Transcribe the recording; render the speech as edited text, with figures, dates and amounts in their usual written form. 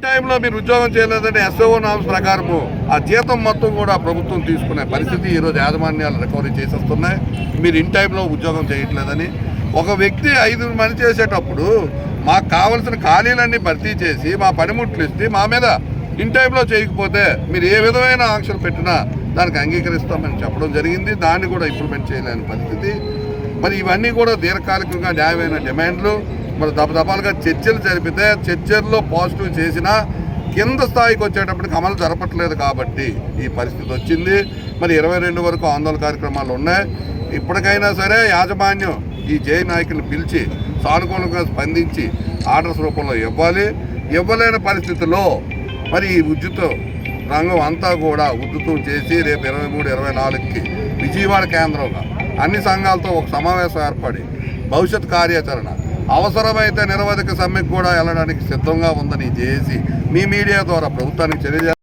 టైంలో మీరు ఉద్యోగం చేయలేదంటే ఎస్ఓ నామ్స్ ప్రకారము ఆ జీతం మొత్తం కూడా ప్రభుత్వం తీసుకునే పరిస్థితి ఈరోజు యాజమాన్యాలు రికవరీ చేసేస్తున్నాయి. మీరు ఇన్ టైంలో ఉద్యోగం చేయట్లేదని. ఒక వ్యక్తి 5 మంది చేసేటప్పుడు మాకు కావలసిన ఖాళీలన్నీ భర్తీ చేసి మా పనిముట్లు ఇస్తే మా మీద ఇన్ టైంలో చేయకపోతే మీరు ఏ విధమైన ఆంక్షలు పెట్టినా దానికి అంగీకరిస్తామని చెప్పడం జరిగింది. దాన్ని కూడా ఇంప్లిమెంట్ చేయలేని పరిస్థితి. మరి ఇవన్నీ కూడా దీర్ఘకాలికంగా న్యాయమైన డిమాండ్లు. మరి దపదపాలుగా చర్చలు జరిపితే చర్చల్లో పాజిటివ్ చేసినా కింద స్థాయికి వచ్చేటప్పటికి అమలు జరపట్లేదు కాబట్టి ఈ పరిస్థితి వచ్చింది. మరి 22 వరకు ఆందోళన కార్యక్రమాలు ఉన్నాయి. ఇప్పటికైనా సరే యాజమాన్యం ఈ జే నాయకులను పిలిచి సానుకూలంగా స్పందించి ఆర్డర్స్ రూపంలో ఇవ్వాలి. ఇవ్వలేని పరిస్థితుల్లో మరి ఈ ఉద్యుత్ రంగం అంతా కూడా ఉద్ధృతం చేసి రేపు 23, 24కి విజయవాడ కేంద్రంగా అన్ని సంఘాలతో ఒక సమావేశం ఏర్పడి భవిష్యత్ కార్యాచరణ అవసరమైతే నిరవధిక సమ్మెకు కూడా వెళ్ళడానికి సిద్ధంగా ఉందని జేఏసీ మీ మీడియా ద్వారా ప్రభుత్వానికి తెలియజేస్తారు.